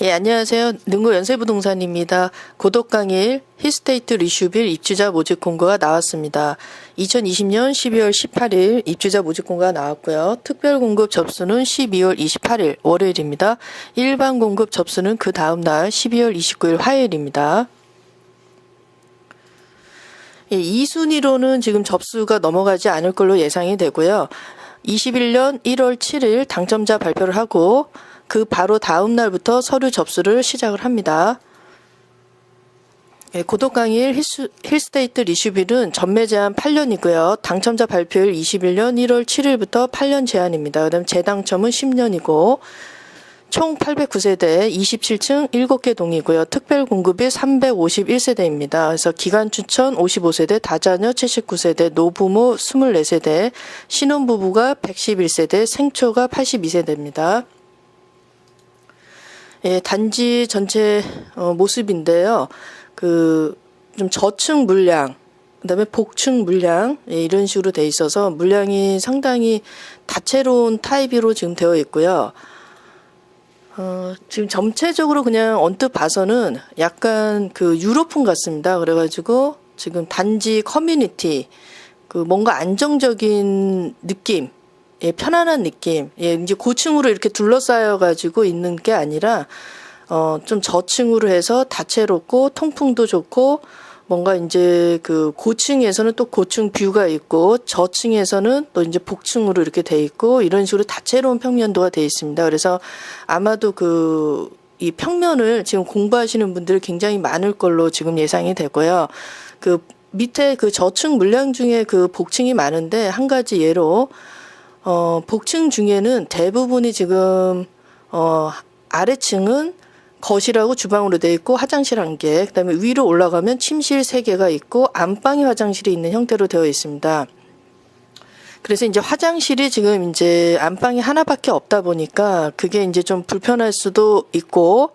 예, 안녕하세요. 능구 연세부동산입니다. 고덕강일 힐스테이트 리슈빌 입주자 모집 공고가 나왔습니다. 2020년 12월 18일 입주자 모집 공고가 나왔고요. 특별 공급 접수는 12월 28일 월요일입니다. 일반 공급 접수는 그 다음 날 12월 29일 화요일입니다. 예, 2순위로는 지금 접수가 넘어가지 않을 걸로 예상이 되고요. 21년 1월 7일 당첨자 발표를 하고 그 바로 다음 날부터 서류 접수를 시작을 합니다. 예, 고덕강일 힐스테이트 리슈빌은 전매 제한 8년이고요. 당첨자 발표일 21년 1월 7일부터 8년 제한입니다. 그다음 재당첨은 10년이고 총 809세대 27층 7개 동이고요. 특별 공급이 351세대입니다. 그래서 기간 추천 55세대, 다자녀 79세대, 노부모 24세대, 신혼부부가 111세대, 생초가 82세대입니다. 예, 단지 전체 모습인데요. 좀 저층 물량, 그다음에 복층 물량, 예, 이런 식으로 돼 있어서 물량이 상당히 다채로운 타입으로 지금 되어 있고요. 지금 전체적으로 그냥 언뜻 봐서는 약간 유로풍 같습니다. 그래가지고 지금 단지 커뮤니티, 뭔가 안정적인 느낌, 예, 편안한 느낌. 예, 이제 고층으로 이렇게 둘러싸여 가지고 있는 게 아니라 좀 저층으로 해서 다채롭고 통풍도 좋고 뭔가 이제 고층에서는 또 고층 뷰가 있고 저층에서는 또 이제 복층으로 이렇게 돼 있고 이런 식으로 다채로운 평면도가 돼 있습니다. 그래서 아마도 이 평면을 지금 공부하시는 분들이 굉장히 많을 걸로 지금 예상이 되고요. 밑에 저층 물량 중에 복층이 많은데 한 가지 예로 복층 중에는 대부분이 지금 아래층은 거실하고 주방으로 되어 있고 화장실 1개, 그다음에 위로 올라가면 침실 3개가 있고 안방에 화장실이 있는 형태로 되어 있습니다. 그래서 이제 화장실이 지금 이제 안방에 하나밖에 없다 보니까 그게 이제 좀 불편할 수도 있고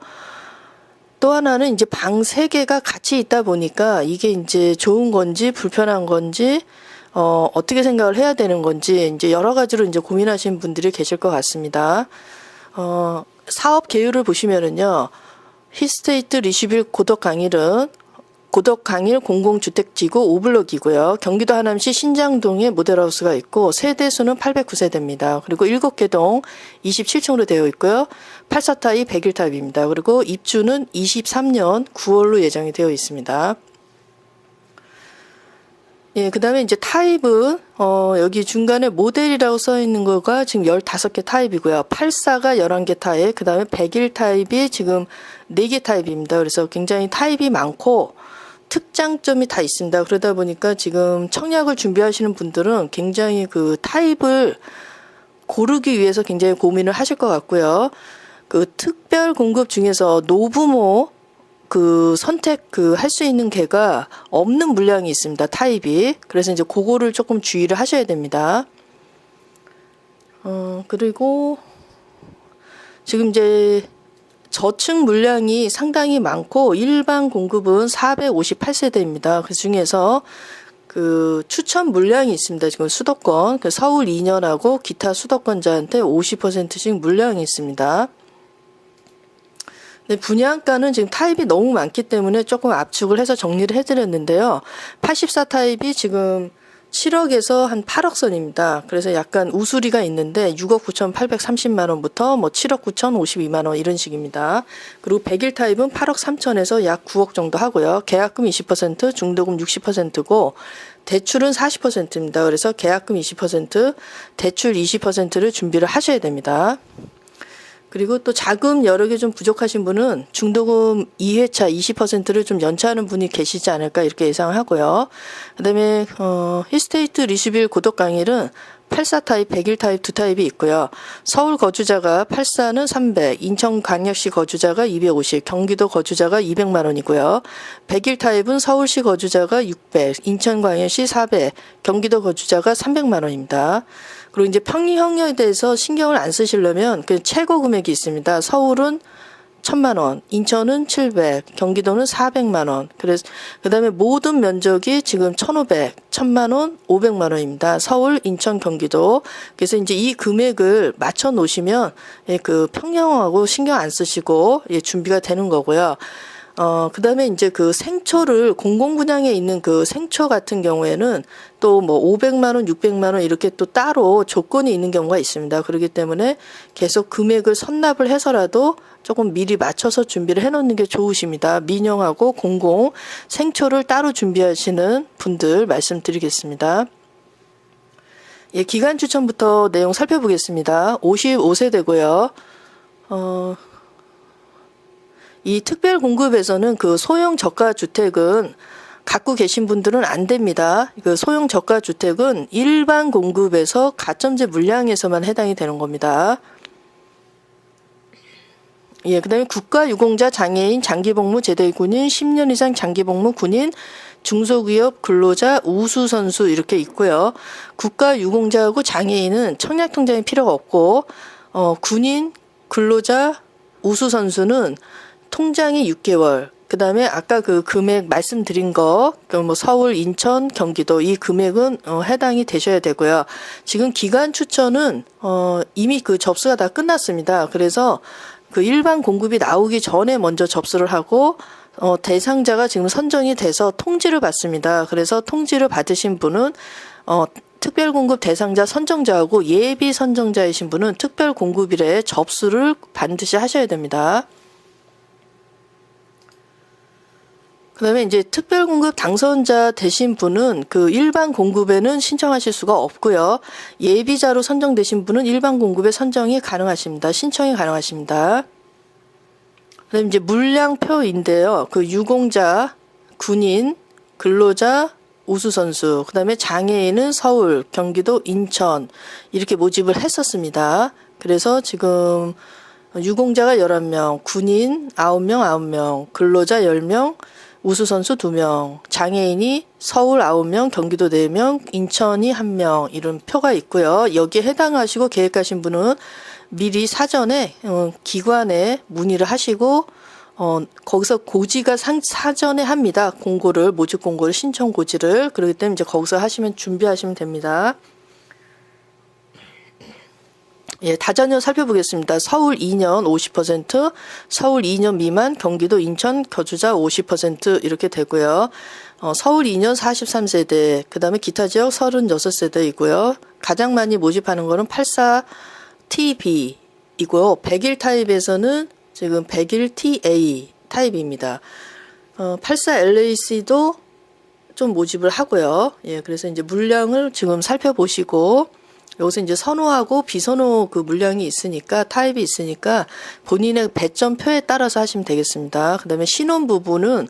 또 하나는 이제 방 3개가 같이 있다 보니까 이게 이제 좋은 건지 불편한 건지 어떻게 생각을 해야 되는 건지 이제 여러 가지로 이제 고민하시는 분들이 계실 것 같습니다. 사업 계율을 보시면은요, 힐스테이트 리슈빌 고덕강일은 고덕강일 공공주택지구 5블럭이고요. 경기도 하남시 신장동에 모델하우스가 있고 세대수는 809세대입니다. 그리고 7개 동 27층으로 되어 있고요. 84타입 101타입입니다. 그리고 입주는 23년 9월로 예정이 되어 있습니다. 예, 그 다음에 이제 타입은, 여기 중간에 모델이라고 써 있는 거가 지금 15개 타입이고요. 84가 11개 타입, 그 다음에 101 타입이 지금 4개 타입입니다. 그래서 굉장히 타입이 많고, 특장점이 다 있습니다. 그러다 보니까 지금 청약을 준비하시는 분들은 굉장히 타입을 고르기 위해서 굉장히 고민을 하실 것 같고요. 특별 공급 중에서 노부모, 선택 할 수 있는 개가 없는 물량이 있습니다. 타입이. 그래서 이제 그거를 조금 주의를 하셔야 됩니다. 그리고 지금 이제 저층 물량이 상당히 많고 일반 공급은 458세대입니다. 그 중에서 추천 물량이 있습니다. 지금 수도권, 서울 2년하고 기타 수도권자한테 50%씩 물량이 있습니다. 네, 분양가는 지금 타입이 너무 많기 때문에 조금 압축을 해서 정리를 해드렸는데요. 84 타입이 지금 7억에서 한 8억 선입니다. 그래서 약간 우수리가 있는데 6억 9,830만 원부터 7억 9,052만 원 이런 식입니다. 그리고 101 타입은 8억 3천에서 약 9억 정도 하고요. 계약금 20%, 중도금 60%고 대출은 40%입니다. 그래서 계약금 20%, 대출 20%를 준비를 하셔야 됩니다. 그리고 또 자금 여러 개 좀 부족하신 분은 중도금 2회차 20%를 좀 연차하는 분이 계시지 않을까 이렇게 예상하고요. 그다음에 힐스테이트 리슈빌 고덕강일은 84 타입, 101 타입 두 타입이 있고요. 서울 거주자가 84는 300, 인천광역시 거주자가 250, 경기도 거주자가 200만 원이고요. 101 타입은 서울시 거주자가 600, 인천광역시 400, 경기도 거주자가 300만 원입니다. 그리고 이제 평형에 대해서 신경을 안 쓰시려면 최고 금액이 있습니다. 서울은 1000만 원, 인천은 700, 경기도는 400만 원. 그래서 그다음에 모든 면적이 지금 1500, 1000만 원, 500만 원입니다. 서울, 인천, 경기도. 그래서 이제 이 금액을 맞춰 놓으시면 그 평형하고 신경 안 쓰시고 준비가 되는 거고요. 그다음에 이제 그 생초를 공공분양에 있는 그 생초 같은 경우에는 또 뭐 500만 원, 600만 원 이렇게 또 따로 조건이 있는 경우가 있습니다. 그렇기 때문에 계속 금액을 선납을 해서라도 조금 미리 맞춰서 준비를 해 놓는 게 좋으십니다. 민영하고 공공 생초를 따로 준비하시는 분들 말씀드리겠습니다. 예, 기간 추천부터 내용 살펴보겠습니다. 55세대고요. 이 특별 공급에서는 그 소형 저가 주택은 갖고 계신 분들은 안 됩니다. 그 소형 저가 주택은 일반 공급에서 가점제 물량에서만 해당이 되는 겁니다. 예, 그다음에 국가유공자, 장애인, 장기복무 제대 군인, 10년 이상 장기복무 군인, 중소기업 근로자, 우수선수 이렇게 있고요. 국가유공자하고 장애인은 청약통장이 필요가 없고, 군인, 근로자, 우수선수는 통장이 6개월, 그 다음에 아까 그 금액 말씀드린 거, 뭐 서울, 인천, 경기도 이 금액은 해당이 되셔야 되고요. 지금 기간 추천은 이미 그 접수가 다 끝났습니다. 그래서 그 일반 공급이 나오기 전에 먼저 접수를 하고 대상자가 지금 선정이 돼서 통지를 받습니다. 그래서 통지를 받으신 분은 특별공급 대상자 선정자하고 예비 선정자이신 분은 특별공급일에 접수를 반드시 하셔야 됩니다. 그다음에 이제 특별공급 당선자 되신 분은 그 일반 공급에는 신청하실 수가 없고요. 예비자로 선정되신 분은 일반 공급에 선정이 가능하십니다. 신청이 가능하십니다. 그다음에 이제 물량표인데요. 그 유공자, 군인, 근로자, 우수선수, 그다음에 장애인은 서울, 경기도, 인천 이렇게 모집을 했었습니다. 그래서 지금 유공자가 11명, 군인 9명, 9명, 근로자 10명, 우수선수 2명, 장애인이 서울 9명, 경기도 4명, 인천이 1명 이런 표가 있고요. 여기에 해당하시고 계획하신 분은 미리 사전에 기관에 문의를 하시고 거기서 고지가 사전에 합니다. 공고를, 모집 공고를, 신청 고지를. 그렇기 때문에 이제 거기서 하시면 준비하시면 됩니다. 예, 다자녀 살펴보겠습니다. 서울 2년 50%, 서울 2년 미만, 경기도, 인천 거주자 50% 이렇게 되고요. 서울 2년 43세대, 그 다음에 기타 지역 36세대이고요. 가장 많이 모집하는 거는 84TB이고요. 100일 타입에서는 지금 101TA 타입입니다. 84LAC도 좀 모집을 하고요. 예, 그래서 이제 물량을 지금 살펴보시고, 여기서 이제 선호하고 비선호 그 물량이 있으니까 타입이 있으니까 본인의 배점표에 따라서 하시면 되겠습니다. 그다음에 신혼 부부는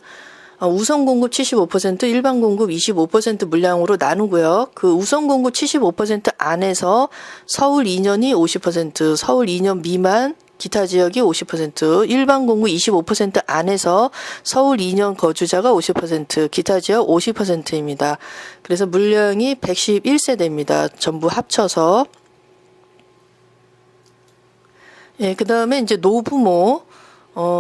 우선 공급 75%, 일반 공급 25% 물량으로 나누고요. 그 우선 공급 75% 안에서 서울 2년이 50%, 서울 2년 미만 기타 지역이 50%, 일반 공급 25% 안에서 서울 2년 거주자가 50%, 기타 지역 50%입니다. 그래서 물량이 111세대입니다. 전부 합쳐서. 예, 그 다음에 이제 노부모,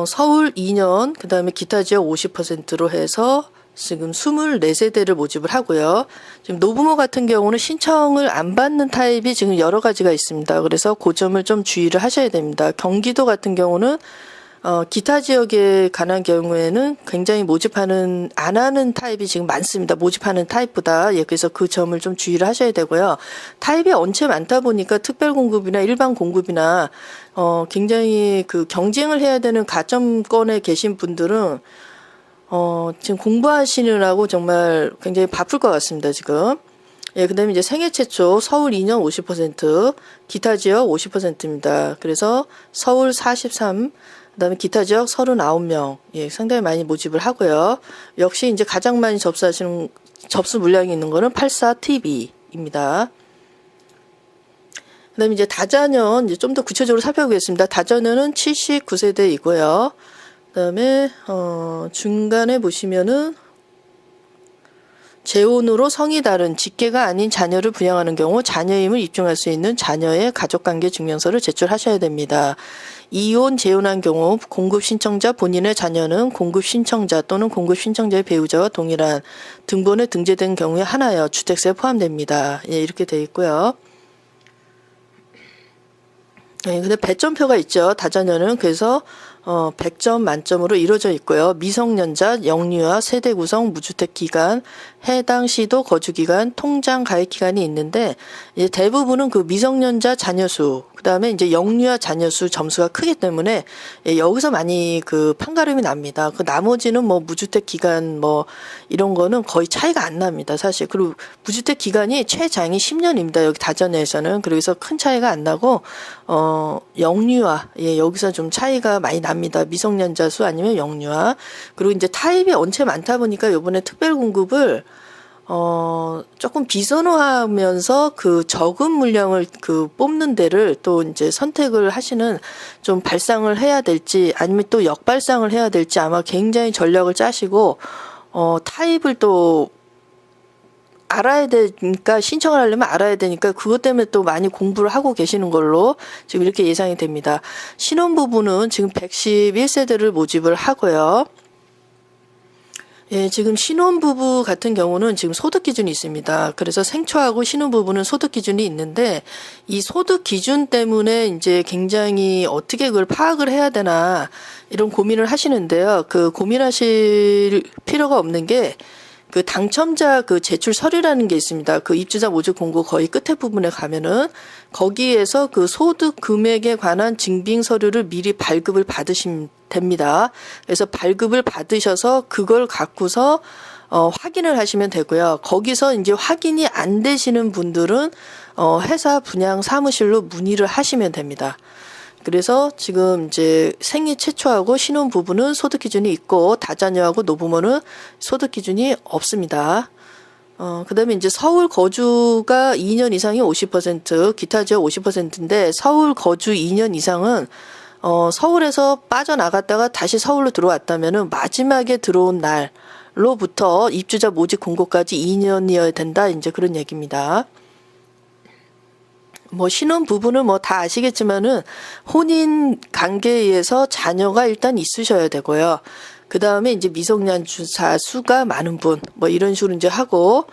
서울 2년, 그 다음에 기타 지역 50%로 해서 지금 24세대를 모집을 하고요. 지금 노부모 같은 경우는 신청을 안 받는 타입이 지금 여러 가지가 있습니다. 그래서 그 점을 좀 주의를 하셔야 됩니다. 경기도 같은 경우는 기타 지역에 관한 경우에는 굉장히 모집하는 안 하는 타입이 지금 많습니다. 모집하는 타입보다. 예, 그래서 그 점을 좀 주의를 하셔야 되고요. 타입이 언체 많다 보니까 특별 공급이나 일반 공급이나 굉장히 그 경쟁을 해야 되는 가점권에 계신 분들은 지금 공부하시느라고 정말 굉장히 바쁠 것 같습니다, 지금. 예, 그 다음에 이제 생애 최초 서울 2년 50%, 기타 지역 50%입니다. 그래서 서울 43, 그 다음에 기타 지역 39명, 예, 상당히 많이 모집을 하고요. 역시 이제 가장 많이 접수 물량이 있는 거는 84TB입니다. 그 다음에 이제 다자녀, 이제 좀 더 구체적으로 살펴보겠습니다. 다자녀는 79세대이고요. 그다음에 중간에 보시면은 재혼으로 성이 다른 직계가 아닌 자녀를 부양하는 경우 자녀임을 입증할 수 있는 자녀의 가족관계 증명서를 제출하셔야 됩니다. 이혼, 재혼한 경우 공급 신청자 본인의 자녀는 공급 신청자 또는 공급 신청자의 배우자와 동일한 등본에 등재된 경우에 하나여 주택세에 포함됩니다. 예, 이렇게 되어 있고요. 네, 근데 배점표가 있죠. 다자녀는 그래서 100점 만점으로 이루어져 있고요. 미성년자, 영유아, 세대 구성, 무주택 기간, 해당 시도 거주 기간, 통장 가입 기간이 있는데 이제 대부분은 그 미성년자 자녀 수, 그다음에 이제 영유아 자녀 수 점수가 크기 때문에 여기서 많이 그 판가름이 납니다. 그 나머지는 뭐 무주택 기간 뭐 이런 거는 거의 차이가 안 납니다. 사실. 그리고 무주택 기간이 최장이 10년입니다. 여기 다자녀에서는. 그래서 큰 차이가 안 나고 영유아 여기서 좀 차이가 많이 납니다. 미성년자 수 아니면 영유아. 그리고 이제 타입이 원체 많다 보니까 요번에 특별 공급을 조금 비선호하면서 그 적은 물량을 그 뽑는 데를 또 이제 선택을 하시는 좀 발상을 해야 될지 아니면 또 역발상을 해야 될지 아마 굉장히 전략을 짜시고 타입을 또 알아야 되니까 신청을 하려면 알아야 되니까 그것 때문에 또 많이 공부를 하고 계시는 걸로 지금 이렇게 예상이 됩니다. 신혼부부는 지금 111세대를 모집을 하고요. 예, 지금 신혼부부 같은 경우는 지금 소득 기준이 있습니다. 그래서 생초하고 신혼부부는 소득 기준이 있는데 이 소득 기준 때문에 이제 굉장히 어떻게 그걸 파악을 해야 되나 이런 고민을 하시는데요. 그 고민하실 필요가 없는 게 그 당첨자 그 제출 서류라는 게 있습니다. 그 입주자 모집 공고 거의 끝에 부분에 가면은 거기에서 그 소득 금액에 관한 증빙 서류를 미리 발급을 받으시면 됩니다. 그래서 발급을 받으셔서 그걸 갖고서 확인을 하시면 되고요. 거기서 이제 확인이 안 되시는 분들은 회사 분양 사무실로 문의를 하시면 됩니다. 그래서 지금 이제 생애 최초하고 신혼 부부는 소득 기준이 있고 다자녀하고 노부모는 소득 기준이 없습니다. 그다음에 이제 서울 거주가 2년 이상이 50%, 기타 지역 50%인데 서울 거주 2년 이상은 서울에서 빠져나갔다가 다시 서울로 들어왔다면은 마지막에 들어온 날로부터 입주자 모집 공고까지 2년이어야 된다. 이제 그런 얘기입니다. 뭐 신혼 부부는 뭐 다 아시겠지만은 혼인 관계에 의해서 자녀가 일단 있으셔야 되고요. 그 다음에 이제 미성년자 수가 많은 분, 뭐 이런 식으로 이제 하고,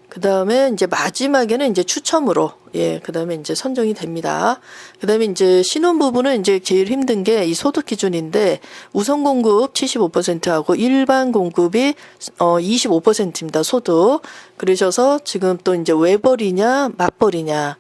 그 다음에 이제 마지막에는 이제 추첨으로, 그 다음에 이제 선정이 됩니다. 그 다음에 이제 신혼 부부는 이제 제일 힘든 게 이 소득 기준인데 우선 공급 75%하고 일반 공급이 25%입니다. 소득. 그러셔서 지금 또 이제 외벌이냐 맞벌이냐.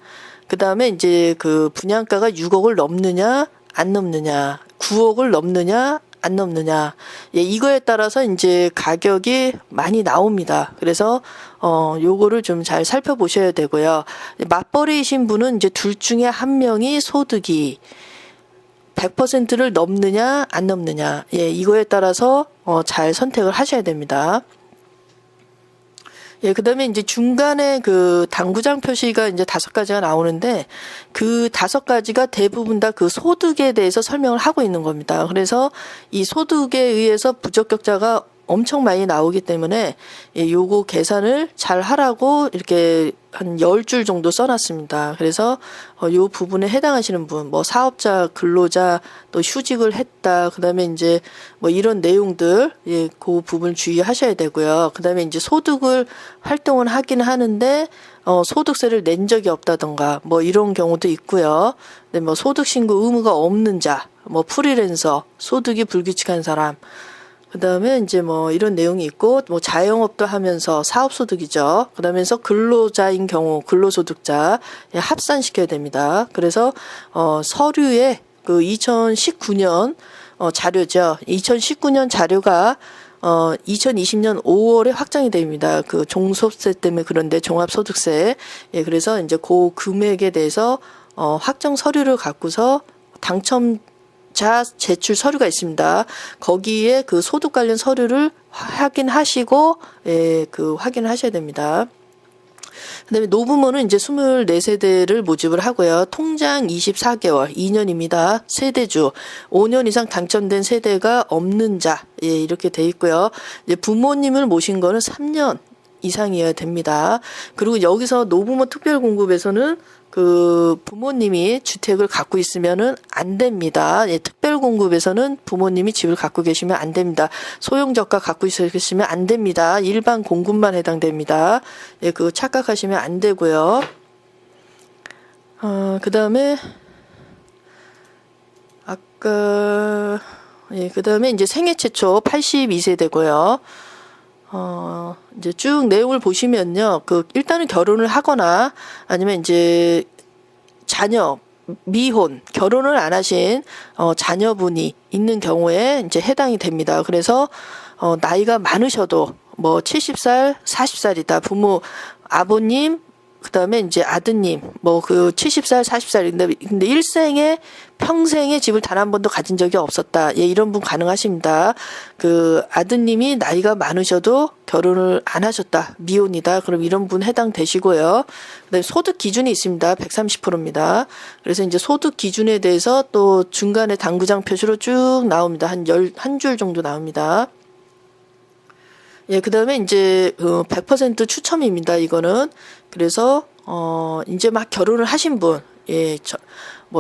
그 다음에 이제 그 분양가가 6억을 넘느냐, 안 넘느냐, 9억을 넘느냐, 안 넘느냐. 이거에 따라서 이제 가격이 많이 나옵니다. 그래서, 요거를 좀 잘 살펴보셔야 되고요. 맞벌이이신 분은 이제 둘 중에 한 명이 소득이 100%를 넘느냐, 안 넘느냐. 이거에 따라서, 잘 선택을 하셔야 됩니다. 그 다음에 이제 중간에 그 당구장 표시가 이제 5가지가 나오는데 그 5가지가 대부분 다 그 소득에 대해서 설명을 하고 있는 겁니다. 그래서 이 소득에 의해서 부적격자가 엄청 많이 나오기 때문에 요거 계산을 잘 하라고 이렇게 한 10줄 정도 써놨습니다. 그래서 요 부분에 해당하시는 분, 뭐 사업자, 근로자, 또 휴직을 했다, 그 다음에 이제 뭐 이런 내용들, 그 부분 주의하셔야 되고요. 그 다음에 이제 소득을 활동을 하긴 하는데 소득세를 낸 적이 없다던가 뭐 이런 경우도 있고요. 근데 뭐 소득 신고 의무가 없는 자, 뭐 프리랜서, 소득이 불규칙한 사람, 그 다음에 이제 뭐 이런 내용이 있고, 뭐 자영업도 하면서 사업소득이죠. 그 다음에서 근로자인 경우 근로소득자 합산시켜야 됩니다. 그래서 서류에 그 2019년 자료죠. 2019년 자료가 2020년 5월에 확정이 됩니다. 그 종소득세 때문에 그런데 종합소득세. 그래서 이제 그 금액에 대해서 확정 서류를 갖고서 당첨자 제출 서류가 있습니다. 거기에 그 소득 관련 서류를 확인하시고 그 확인을 하셔야 됩니다. 그다음에 노부모는 이제 24세대를 모집을 하고요. 통장 24개월, 2년입니다. 세대주, 5년 이상 당첨된 세대가 없는 자, 이렇게 돼 있고요. 이제 부모님을 모신 거는 3년 이상이어야 됩니다. 그리고 여기서 노부모 특별공급에서는 그 부모님이 주택을 갖고 있으면은 안 됩니다. 예, 특별공급에서는 부모님이 집을 갖고 계시면 안 됩니다. 소형저가 갖고 있으시면 안 됩니다. 일반 공급만 해당됩니다. 예, 그거 착각하시면 안 되고요. 그 다음에 그 다음에 이제 생애 최초 82세대고요. 이제 쭉 내용을 보시면요. 일단은 결혼을 하거나 아니면 이제 자녀, 미혼, 결혼을 안 하신, 자녀분이 있는 경우에 이제 해당이 됩니다. 그래서, 나이가 많으셔도 뭐 70살, 40살이다. 부모, 아버님, 그 다음에 이제 아드님, 70살, 40살인데, 근데 일생에, 평생에 집을 단 한 번도 가진 적이 없었다. 예, 이런 분 가능하십니다. 아드님이 나이가 많으셔도 결혼을 안 하셨다. 미혼이다. 그럼 이런 분 해당되시고요. 그 다음에 소득 기준이 있습니다. 130%입니다. 그래서 이제 소득 기준에 대해서 또 중간에 당구장 표시로 쭉 나옵니다. 한 줄 정도 나옵니다. 예, 그 다음에 이제, 100% 추첨입니다, 이거는. 그래서, 이제 막 결혼을 하신 분, 예,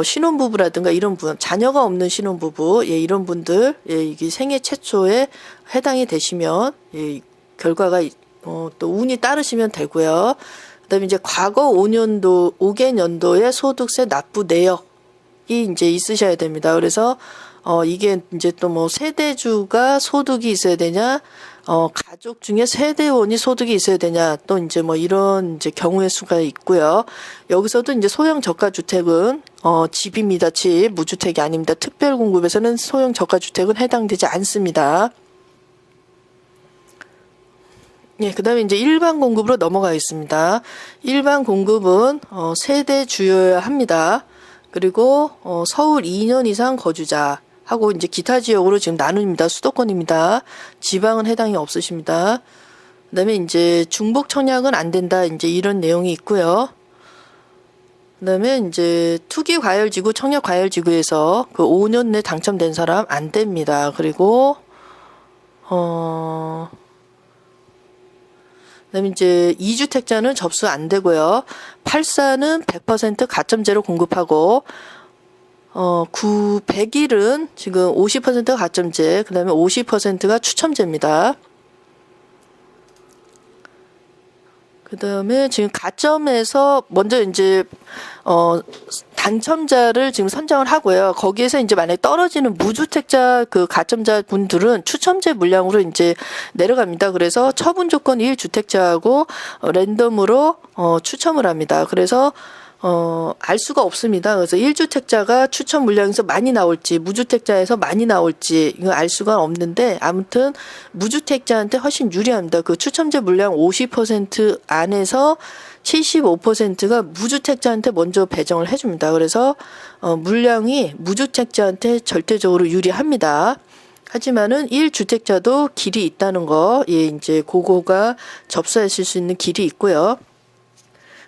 신혼부부라든가 이런 분, 자녀가 없는 신혼부부, 예, 이런 분들, 예, 이게 생애 최초에 해당이 되시면, 예, 결과가, 또 운이 따르시면 되고요. 그 다음에 이제 과거 5개년도의 소득세 납부 내역이 이제 있으셔야 됩니다. 그래서, 이게 이제 또 세대주가 소득이 있어야 되냐, 가족 중에 세대원이 소득이 있어야 되냐, 또 이제 이런 이제 경우의 수가 있고요. 여기서도 이제 소형 저가 주택은, 집입니다. 집. 무주택이 아닙니다. 특별공급에서는 소형 저가 주택은 해당되지 않습니다. 예, 그 다음에 이제 일반 공급으로 넘어가겠습니다. 일반 공급은, 세대주여야 합니다. 그리고, 서울 2년 이상 거주자. 하고 이제 기타 지역으로 지금 나눕니다. 수도권입니다. 지방은 해당이 없으십니다. 그다음에 이제 중복 청약은 안 된다. 이제 이런 내용이 있고요. 그다음에 이제 투기 과열지구, 청약 과열지구에서 5년 내 당첨된 사람 안 됩니다. 그리고 그다음에 이제 2주택자는 접수 안 되고요. 84는 100% 가점제로 공급하고 100일은 지금 50%가 가점제, 그 다음에 50%가 추첨제입니다. 그 다음에 지금 가점에서 먼저 이제, 당첨자를 지금 선정을 하고요. 거기에서 이제 만약에 떨어지는 무주택자 가점자 분들은 추첨제 물량으로 이제 내려갑니다. 그래서 처분 조건 1주택자하고 랜덤으로, 추첨을 합니다. 그래서 알 수가 없습니다. 그래서 1주택자가 추첨 물량에서 많이 나올지, 무주택자에서 많이 나올지, 이거 알 수가 없는데, 아무튼, 무주택자한테 훨씬 유리합니다. 추첨제 물량 50% 안에서 75%가 무주택자한테 먼저 배정을 해줍니다. 그래서, 물량이 무주택자한테 절대적으로 유리합니다. 하지만은 1주택자도 길이 있다는 거, 예, 이제 그거가 접수하실 수 있는 길이 있고요.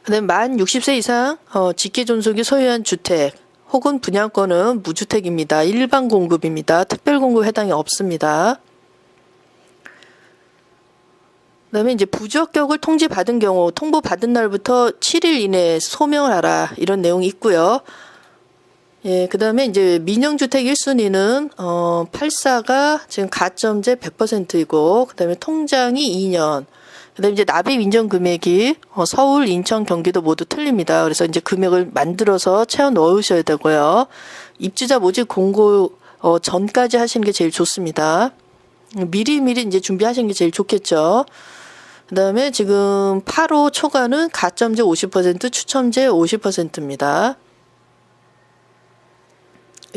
그다음에 만 60세 이상 직계존속이 소유한 주택 혹은 분양권은 무주택입니다. 일반 공급입니다. 특별 공급 해당이 없습니다. 그다음에 이제 부적격을 통지받은 경우 통보받은 날부터 7일 이내에 소명을 하라 이런 내용이 있고요. 예, 그다음에 이제 민영주택 1순위는 84가 지금 가점제 100%이고 그다음에 통장이 2년. 그다음에 이제 납입 인정 금액이 서울, 인천, 경기도 모두 틀립니다. 그래서 이제 금액을 만들어서 채워 넣으셔야 되고요. 입주자 모집 공고 전까지 하시는 게 제일 좋습니다. 미리미리 이제 준비하시는 게 제일 좋겠죠. 그다음에 지금 8호 초과는 가점제 50%, 추첨제 50%입니다.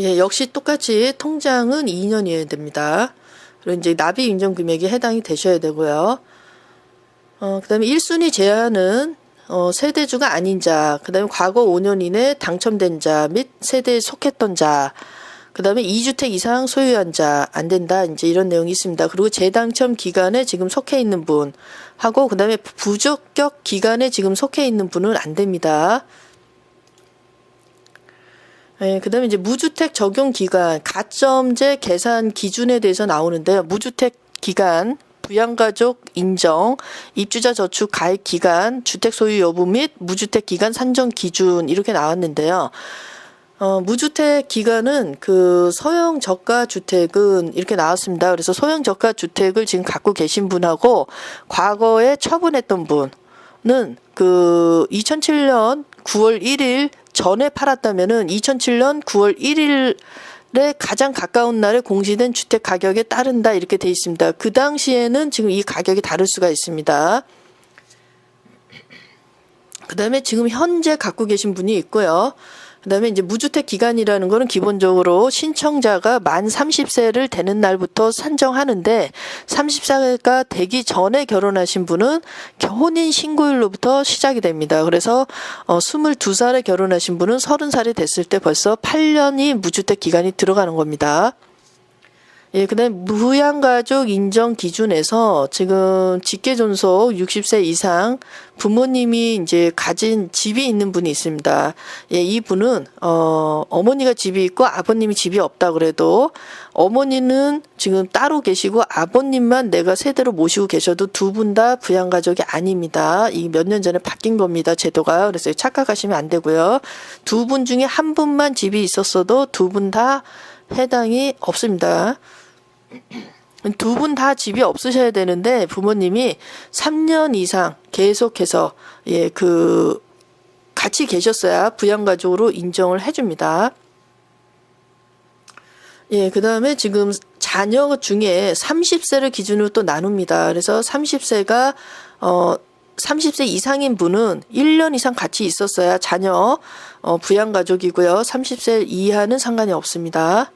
예, 역시 똑같이 통장은 2년이어야 됩니다. 그리고 이제 납입 인정 금액이 해당이 되셔야 되고요. 그 다음에 1순위 제한은, 세대주가 아닌 자, 그 다음에 과거 5년 이내 당첨된 자 및 세대에 속했던 자, 그 다음에 2주택 이상 소유한 자, 안 된다. 이제 이런 내용이 있습니다. 그리고 재당첨 기간에 지금 속해 있는 분, 하고, 그 다음에 부적격 기간에 지금 속해 있는 분은 안 됩니다. 네, 그 다음에 이제 무주택 적용 기간, 가점제 계산 기준에 대해서 나오는데요. 무주택 기간, 부양가족 인정, 입주자 저축 가입 기간, 주택 소유 여부 및 무주택 기간 산정 기준 이렇게 나왔는데요. 무주택 기간은 그 소형 저가 주택은 이렇게 나왔습니다. 그래서 소형 저가 주택을 지금 갖고 계신 분하고 과거에 처분했던 분은 그 2007년 9월 1일 전에 팔았다면은 2007년 9월 1일에 가장 가까운 날에 공시된 주택 가격에 따른다 이렇게 돼 있습니다. 그 당시에는 지금 이 가격이 다를 수가 있습니다. 그 다음에 지금 현재 갖고 계신 분이 있고요. 그 다음에 이제 무주택 기간이라는 거는 기본적으로 신청자가 만 30세를 되는 날부터 산정하는데 30세가 되기 전에 결혼하신 분은 혼인 신고일로부터 시작이 됩니다. 그래서 22살에 결혼하신 분은 30살이 됐을 때 벌써 8년이 무주택 기간이 들어가는 겁니다. 예, 그다음에 부양가족 인정 기준에서 지금 직계존속 60세 이상 부모님이 이제 가진 집이 있는 분이 있습니다. 예, 이 분은 어머니가 집이 있고 아버님이 집이 없다 그래도 어머니는 지금 따로 계시고 아버님만 내가 세대로 모시고 계셔도 두 분 다 부양가족이 아닙니다. 이 몇 년 전에 바뀐 겁니다. 제도가. 그래서 착각하시면 안 되고요. 두 분 중에 한 분만 집이 있었어도 두 분 다 해당이 없습니다. 두 분 다 집이 없으셔야 되는데 부모님이 3년 이상 계속해서 같이 계셨어야 부양가족으로 인정을 해줍니다. 예, 그 다음에 지금 자녀 중에 30세를 기준으로 또 나눕니다. 그래서 30세가 30세 이상인 분은 1년 이상 같이 있었어야 자녀 부양가족이고요. 30세 이하는 상관이 없습니다.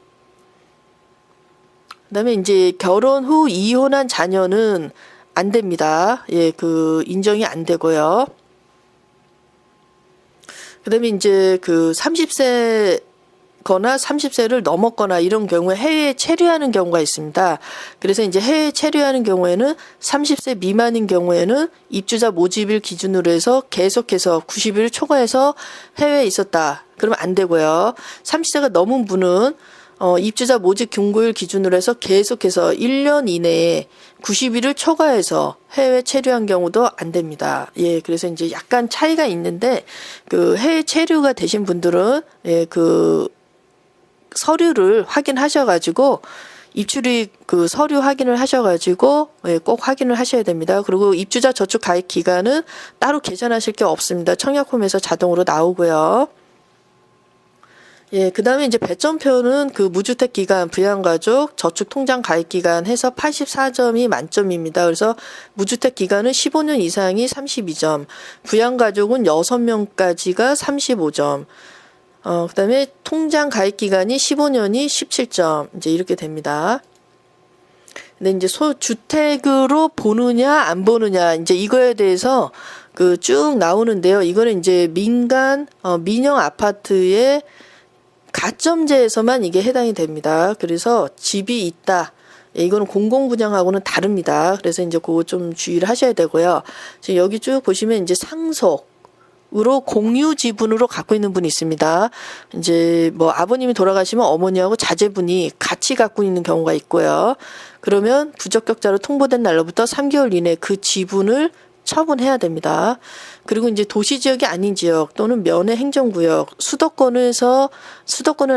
그다음에 이제 결혼 후 이혼한 자녀는 안 됩니다. 예, 그 인정이 안 되고요. 그다음에 이제 그 30세거나 30세를 넘었거나 이런 경우에 해외에 체류하는 경우가 있습니다. 그래서 이제 해외에 체류하는 경우에는 30세 미만인 경우에는 입주자 모집일 기준으로 해서 계속해서 90일을 초과해서 해외에 있었다. 그러면 안 되고요. 30세가 넘은 분은 입주자 모집 경고일 기준으로 해서 계속해서 1년 이내에 90일을 초과해서 해외 체류한 경우도 안 됩니다. 예, 그래서 이제 약간 차이가 있는데 그 해외 체류가 되신 분들은 그 서류를 확인하셔가지고 입출입 그 서류 확인을 하셔가지고 꼭 확인을 하셔야 됩니다. 그리고 입주자 저축 가입 기간은 따로 계산하실 게 없습니다. 청약홈에서 자동으로 나오고요. 예, 그 다음에 이제 배점표는 그 무주택 기간, 부양가족, 저축 통장 가입 기간 해서 84점이 만점입니다. 그래서 무주택 기간은 15년 이상이 32점, 부양가족은 6명까지가 35점, 그 다음에 통장 가입 기간이 15년이 17점, 이제 이렇게 됩니다. 근데 이제 주택으로 보느냐, 안 보느냐, 이제 이거에 대해서 그 쭉 나오는데요. 이거는 이제 민간, 민영 아파트의 가점제에서만 이게 해당이 됩니다. 그래서 집이 있다. 이거는 공공분양하고는 다릅니다. 그래서 이제 그거 좀 주의를 하셔야 되고요. 지금 여기 쭉 보시면 이제 상속으로 공유 지분으로 갖고 있는 분이 있습니다. 이제 뭐 아버님이 돌아가시면 어머니하고 자제분이 같이 갖고 있는 경우가 있고요. 그러면 부적격자로 통보된 날로부터 3개월 이내 그 지분을 처분해야 됩니다. 그리고 이제 도시지역이 아닌 지역 또는 면의 행정구역, 수도권은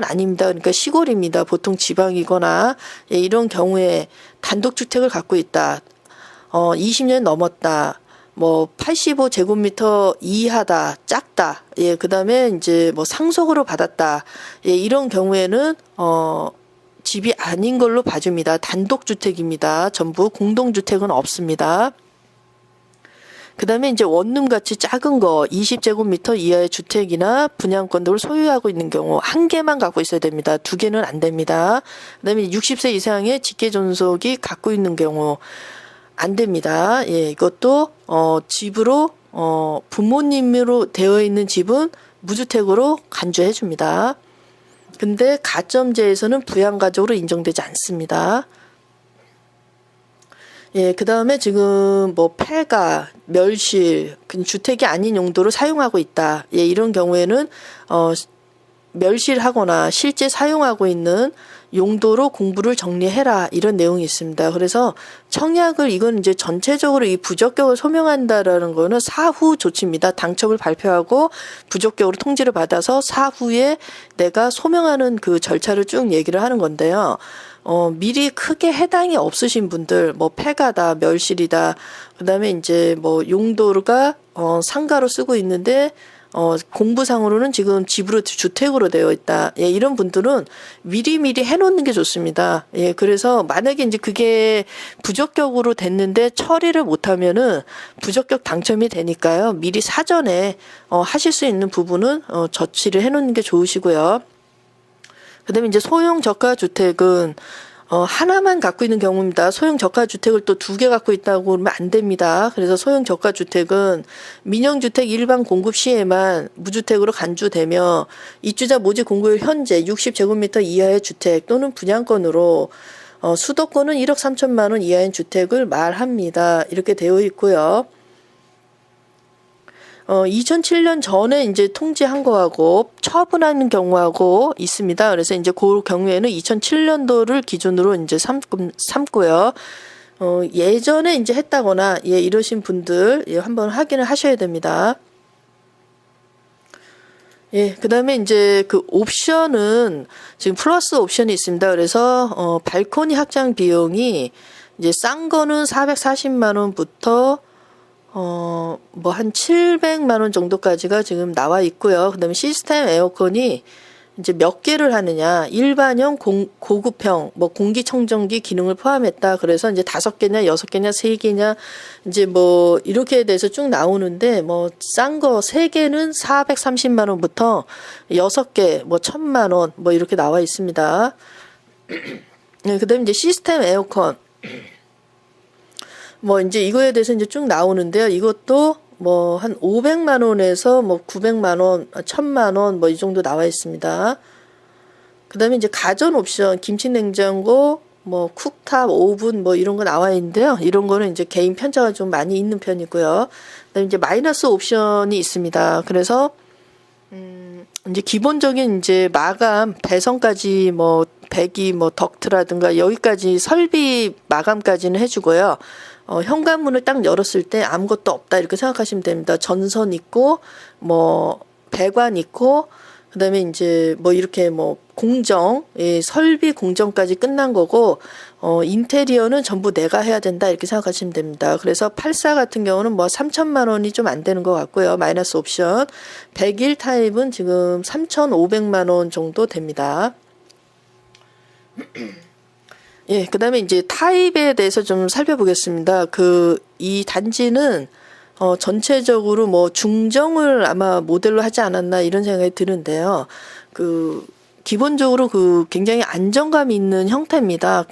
아닙니다. 그러니까 시골입니다. 보통 지방이거나 이런 경우에 단독주택을 갖고 있다. 20년 넘었다. 뭐 85제곱미터 이하다. 작다. 예, 그다음에 이제 뭐 상속으로 받았다. 예, 이런 경우에는 집이 아닌 걸로 봐줍니다. 단독주택입니다. 전부 공동주택은 없습니다. 그 다음에 이제 원룸같이 작은 거 20제곱미터 이하의 주택이나 분양권들을 소유하고 있는 경우 한 개만 갖고 있어야 됩니다. 두 개는 안 됩니다. 그 다음에 60세 이상의 직계존속이 갖고 있는 경우 안 됩니다. 예, 이것도 집으로 부모님으로 되어 있는 집은 무주택으로 간주해 줍니다. 근데 가점제에서는 부양가족으로 인정되지 않습니다. 예, 그 다음에 지금 뭐 폐가, 멸실, 주택이 아닌 용도로 사용하고 있다. 예, 이런 경우에는 멸실하거나 실제 사용하고 있는 용도로 공부를 정리해라 이런 내용이 있습니다. 그래서 청약을 이건 이제 전체적으로 이 부적격을 소명한다라는 거는 사후 조치입니다. 당첨을 발표하고 부적격으로 통지를 받아서 사후에 내가 소명하는 그 절차를 쭉 얘기를 하는 건데요. 미리 크게 해당이 없으신 분들, 뭐 폐가다, 멸실이다, 그다음에 이제 뭐 용도가 상가로 쓰고 있는데 공부상으로는 지금 집으로 주택으로 되어 있다. 예, 이런 분들은 미리미리 해놓는 게 좋습니다. 예, 그래서 만약에 이제 그게 부적격으로 됐는데 처리를 못하면은 부적격 당첨이 되니까요. 미리 사전에 하실 수 있는 부분은 저치를 해놓는 게 좋으시고요. 그다음에 이제 소형 저가 주택은 하나만 갖고 있는 경우입니다. 소형 저가 주택을 또 2개 갖고 있다고 그러면 안 됩니다. 그래서 소형 저가 주택은 민영주택 일반 공급 시에만 무주택으로 간주되며 입주자 모집 공급율 현재 60제곱미터 이하의 주택 또는 분양권으로 수도권은 1억 3천만 원 이하인 주택을 말합니다. 이렇게 되어 있고요. 2007년 전에 이제 통지한 거하고 처분하는 경우하고 있습니다. 그래서 이제 그 경우에는 2007년도를 기준으로 이제 삼고요. 예전에 이제 했다거나 예, 이러신 분들 예, 한번 확인을 하셔야 됩니다. 예, 그 다음에 이제 그 옵션은 지금 플러스 옵션이 있습니다. 그래서 발코니 확장 비용이 이제 싼 거는 440만 원부터 뭐 한 700만 원 정도까지가 지금 나와 있고요. 그다음에 시스템 에어컨이 이제 몇 개를 하느냐, 일반형, 고급형, 뭐 공기청정기 기능을 포함했다. 그래서 이제 5개냐, 6개냐, 3개냐, 이제 뭐 이렇게 돼서 쭉 나오는데 뭐 싼 거 3개는 430만 원부터 6개 뭐 1000만 원 뭐 이렇게 나와 있습니다. 네, 그다음에 이제 시스템 에어컨. 뭐 이제 이거에 대해서 이제 쭉 나오는데요. 이것도 뭐 한 500만 원에서 뭐 900만 원, 1000만 원 뭐 이 정도 나와 있습니다. 그다음에 이제 가전 옵션, 김치냉장고, 뭐 쿡탑, 오븐 뭐 이런 거 나와 있는데요. 이런 거는 이제 개인 편차가 좀 많이 있는 편이고요. 그다음에 이제 마이너스 옵션이 있습니다. 그래서 이제 기본적인 이제 마감, 배선까지 뭐 배기, 뭐 덕트라든가 여기까지 설비 마감까지는 해주고요. 현관문을 딱 열었을 때 아무것도 없다 이렇게 생각하시면 됩니다. 전선 있고 뭐 배관 있고 그다음에 이제 뭐 이렇게 뭐 공정, 예, 설비 공정까지 끝난 거고 인테리어는 전부 내가 해야 된다 이렇게 생각하시면 됩니다. 그래서 84 같은 경우는 뭐 3천만 원이 좀 안 되는 것 같고요. 마이너스 옵션 101 타입은 지금 3,500만 원 정도 됩니다. 예, 그다음에 이제 타입에 대해서 좀 살펴보겠습니다. 이 단지는 전체적으로 뭐 중정을 아마 모델로 하지 않았나 이런 생각이 드는데요. 기본적으로 굉장히 안정감 있는 형태입니다.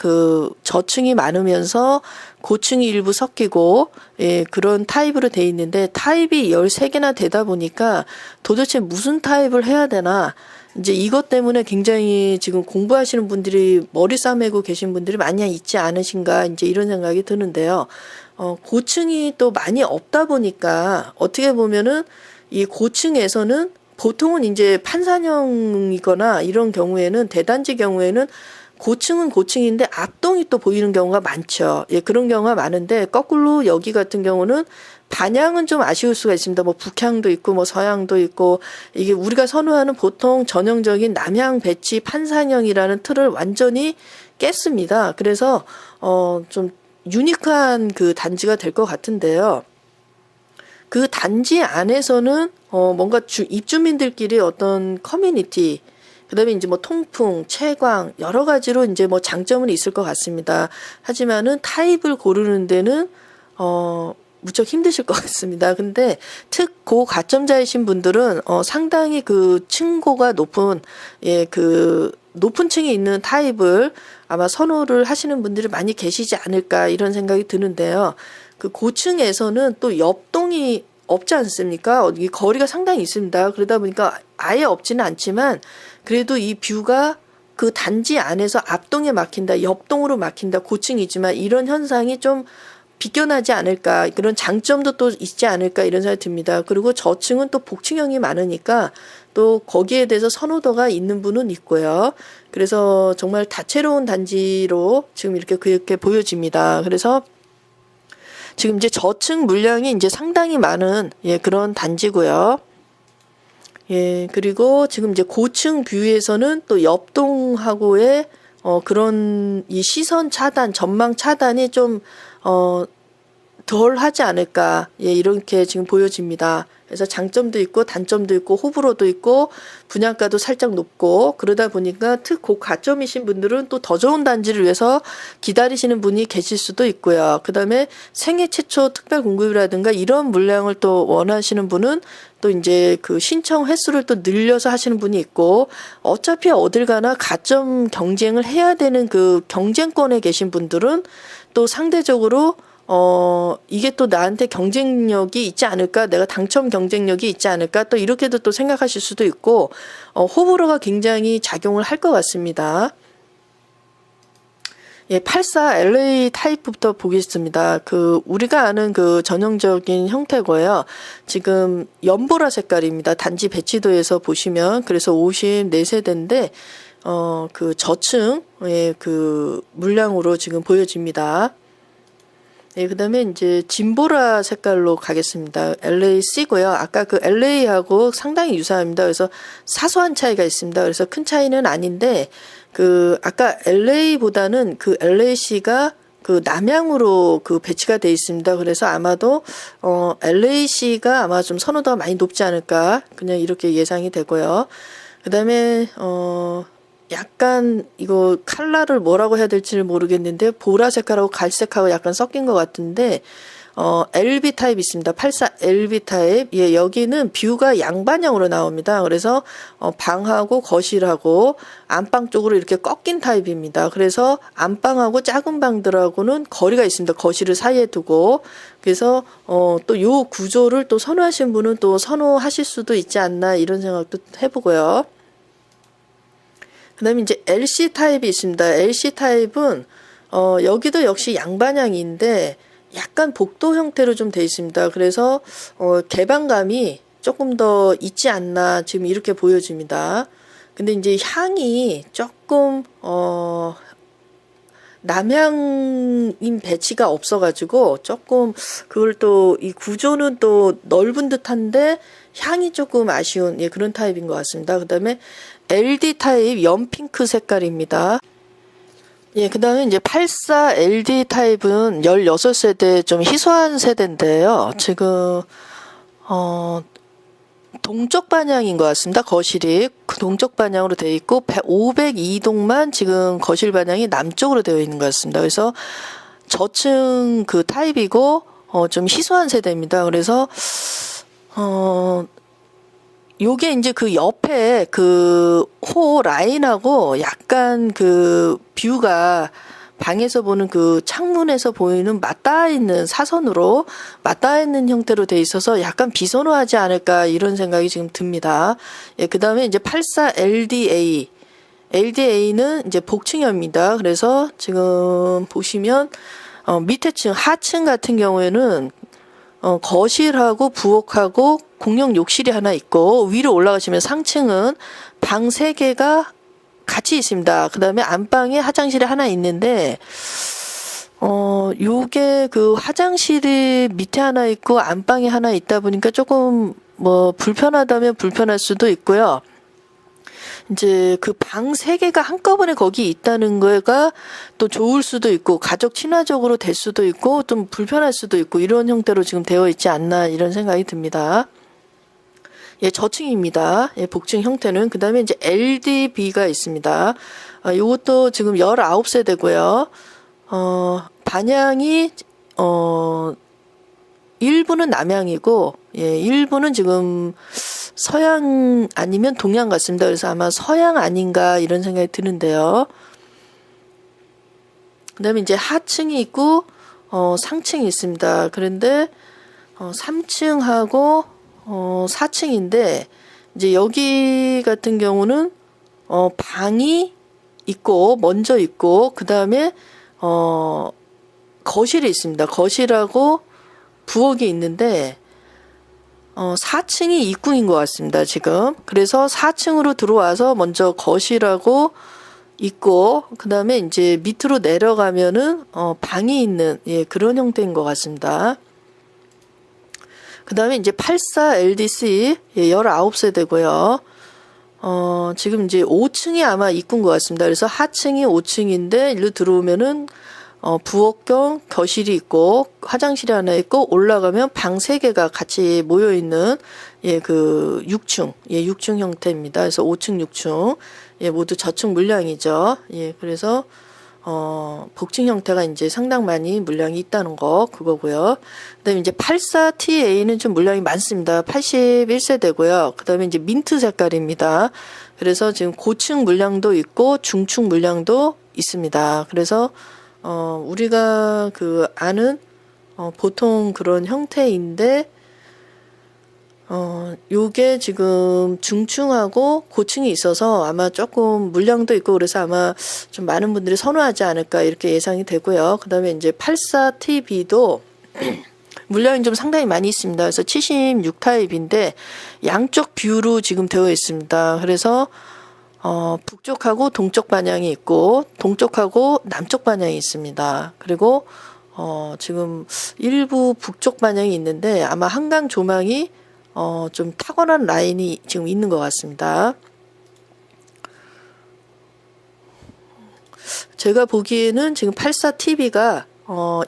저층이 많으면서 고층이 일부 섞이고, 예, 그런 타입으로 돼 있는데 타입이 13개나 되다 보니까 도대체 무슨 타입을 해야 되나 이제 이것 때문에 굉장히 지금 공부하시는 분들이 머리 싸매고 계신 분들이 많이 있지 않으신가 이제 이런 생각이 드는데요. 고층이 또 많이 없다 보니까 어떻게 보면은 이 고층에서는 보통은 이제 판산형이거나 이런 경우에는 대단지 경우에는 고층은 고층인데 앞동이 또 보이는 경우가 많죠. 예, 그런 경우가 많은데 거꾸로 여기 같은 경우는 반향은 좀 아쉬울 수가 있습니다. 뭐 북향도 있고 뭐 서향도 있고 이게 우리가 선호하는 보통 전형적인 남향 배치 판산형이라는 틀을 완전히 깼습니다. 그래서 좀 유니크한 그 단지가 될 것 같은데요. 그 단지 안에서는 뭔가 입주민들끼리 어떤 커뮤니티 그다음에 이제 뭐 통풍, 채광 여러 가지로 이제 뭐 장점은 있을 것 같습니다. 하지만은 타입을 고르는 데는 무척 힘드실 것 같습니다. 근데 특고 가점자이신 분들은 상당히 층고가 높은 높은 층에 있는 타입을 아마 선호를 하시는 분들이 많이 계시지 않을까 이런 생각이 드는데요. 고층에서는 또 옆동이 없지 않습니까? 이 거리가 상당히 있습니다. 그러다 보니까 아예 없지는 않지만 그래도 이 뷰가 단지 안에서 앞동에 막힌다, 옆동으로 막힌다, 고층이지만 이런 현상이 좀 비껴나지 않을까, 그런 장점도 또 있지 않을까 이런 생각이 듭니다. 그리고 저층은 또 복층형이 많으니까 또 거기에 대해서 선호도가 있는 분은 있고요. 그래서 정말 다채로운 단지로 지금 이렇게 그렇게 보여집니다. 그래서 지금 이제 저층 물량이 이제 상당히 많은 그런 단지고요. 그리고 지금 이제 고층 뷰에서는 또 옆동하고의 그런 이 시선 차단, 전망 차단이 좀 덜 하지 않을까, 이렇게 지금 보여집니다. 그래서 장점도 있고 단점도 있고 호불호도 있고 분양가도 살짝 높고 그러다 보니까 고가점이신 분들은 또 더 좋은 단지를 위해서 기다리시는 분이 계실 수도 있고요. 그 다음에 생애 최초 특별 공급이라든가 이런 물량을 또 원하시는 분은 또 이제 그 신청 횟수를 또 늘려서 하시는 분이 있고, 어차피 어딜 가나 가점 경쟁을 해야 되는 그 경쟁권에 계신 분들은 또 상대적으로 이게 또 나한테 경쟁력이 있지 않을까, 내가 당첨 경쟁력이 있지 않을까, 또 이렇게도 또 생각하실 수도 있고, 호불호가 굉장히 작용을 할 것 같습니다. 84 LA 타입부터 보겠습니다. 우리가 아는 그 전형적인 형태고요. 지금 연보라 색깔입니다. 단지 배치도에서 보시면, 그래서 54세대인데, 그 저층의 그 물량으로 지금 보여집니다. 그 다음에 이제 진보라 색깔로 가겠습니다. LAC고요. 아까 그 LA하고 상당히 유사합니다. 그래서 사소한 차이가 있습니다. 그래서 큰 차이는 아닌데, 아까 LA보다는 그 LAC가 그 남향으로 그 배치가 되어 있습니다. 그래서 아마도, LAC가 아마 좀 선호도가 많이 높지 않을까. 그냥 이렇게 예상이 되고요. 그 다음에, 약간 이거 컬러를 뭐라고 해야 될지를 모르겠는데 보라 색깔하고 갈색하고 약간 섞인 것 같은데 LB 타입 있습니다. 84 LB 타입. 여기는 뷰가 양반형으로 나옵니다. 그래서 방하고 거실하고 안방 쪽으로 이렇게 꺾인 타입입니다. 그래서 안방하고 작은 방들하고는 거리가 있습니다. 거실을 사이에 두고. 그래서 또 요 구조를 또 선호하시는 분은 또 선호하실 수도 있지 않나 이런 생각도 해보고요. 그 다음에 이제 LC 타입이 있습니다. LC 타입은, 여기도 역시 양반향인데, 약간 복도 형태로 좀 되어 있습니다. 그래서, 개방감이 조금 더 있지 않나, 지금 이렇게 보여집니다. 근데 이제 향이 조금, 남향인 배치가 없어가지고, 조금, 그걸 또, 이 구조는 또 넓은 듯한데, 향이 조금 아쉬운, 그런 타입인 것 같습니다. 그 다음에, LD 타입 연핑크 색깔입니다. 그 다음에 이제 84 LD 타입은 16세대 좀 희소한 세대인데요. 지금, 동쪽 방향인 것 같습니다. 거실이 그 동쪽 방향으로 되어 있고, 502동만 지금 거실 방향이 남쪽으로 되어 있는 것 같습니다. 그래서 저층 그 타입이고, 좀 희소한 세대입니다. 그래서, 요게 이제 그 옆에 그 호 라인하고 약간 그 뷰가 방에서 보는 그 창문에서 보이는 맞닿아 있는 사선으로 맞닿아 있는 형태로 돼 있어서 약간 비선호하지 않을까 이런 생각이 지금 듭니다. 그 다음에 이제 84 LDA. LDA는 이제 복층형입니다. 그래서 지금 보시면 밑에 층, 하층 같은 경우에는 거실하고 부엌하고 공용 욕실이 하나 있고, 위로 올라가시면 상층은 방 3개가 같이 있습니다. 그 다음에 안방에 화장실이 하나 있는데, 요게 그 화장실이 밑에 하나 있고 안방에 하나 있다 보니까 조금 뭐 불편하다면 불편할 수도 있고요. 이제 그 방 3개가 한꺼번에 거기 있다는 거가 또 좋을 수도 있고, 가족 친화적으로 될 수도 있고, 좀 불편할 수도 있고, 이런 형태로 지금 되어 있지 않나, 이런 생각이 듭니다. 저층입니다. 복층 형태는. 그 다음에 이제 LDB가 있습니다. 요것도 지금 19세대고요. 반향이, 일부는 남향이고, 일부는 지금 서양 아니면 동양 같습니다. 그래서 아마 서양 아닌가 이런 생각이 드는데요. 그 다음에 이제 하층이 있고, 상층이 있습니다. 그런데, 3층하고, 4층인데, 이제 여기 같은 경우는, 방이 있고, 먼저 있고, 그 다음에, 거실이 있습니다. 거실하고 부엌이 있는데 4층이 입구인 것 같습니다, 지금. 그래서 4층으로 들어와서 먼저 거실하고 있고, 그 다음에 이제 밑으로 내려가면은, 방이 있는, 예, 그런 형태인 것 같습니다. 그 다음에 이제 84 LDC, 예, 19세대고요. 지금 이제 5층이 아마 입구인 것 같습니다. 그래서 하층이 5층인데, 일로 들어오면은, 부엌 겸 거실이 있고 화장실이 하나 있고 올라가면 방 3개가 같이 모여 있는 예, 그 6층. 예, 6층 형태입니다. 그래서 5층, 6층. 예, 모두 저층 물량이죠. 예, 그래서 복층 형태가 이제 상당 많이 물량이 있다는 거 그거고요. 그다음에 이제 84TA는 좀 물량이 많습니다. 81세대고요. 그다음에 이제 민트 색깔입니다. 그래서 지금 고층 물량도 있고 중층 물량도 있습니다. 그래서 우리가 그 아는 보통 그런 형태인데 요게 지금 중층하고 고층이 있어서 아마 조금 물량도 있고 그래서 아마 좀 많은 분들이 선호하지 않을까 이렇게 예상이 되고요. 그다음에 이제 84TB도 물량이 좀 상당히 많이 있습니다. 그래서 76 타입인데 양쪽 뷰로 지금 되어 있습니다. 그래서 북쪽하고 동쪽 반향이 있고 동쪽하고 남쪽 반향이 있습니다. 그리고 지금 일부 북쪽 반향이 있는데 아마 한강 조망이 좀 탁월한 라인이 지금 있는 것 같습니다. 제가 보기에는 지금 84TV가